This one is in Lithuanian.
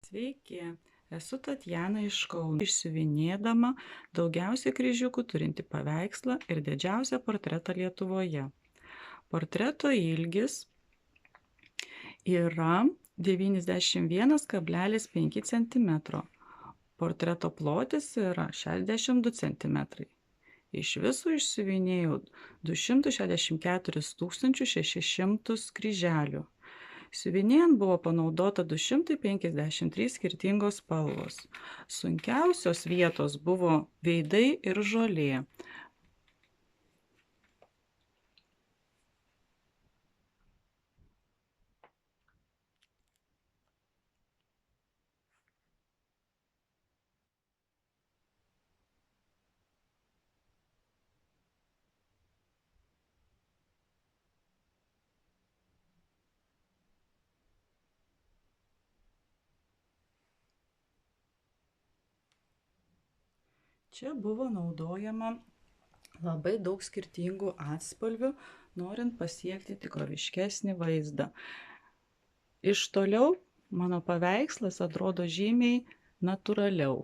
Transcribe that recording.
Sveiki, esu Tatjana iš Kauno, išsiuvinėdama daugiausiai kryžiukų turinti paveikslą ir didžiausią portretą Lietuvoje. Portreto ilgis yra 91,5 cm. Portreto plotis yra 62 cm. Iš viso išsiuvinėjau 264 600 kryželių. Siuvinėjant buvo panaudota 253 skirtingos spalvos. Sunkiausios vietos buvo veidai ir žolė. Čia buvo naudojama labai daug skirtingų atspalvių, norint pasiekti tikroviškesnį vaizdą. Iš toliau mano paveikslas atrodo žymiai natūraliau.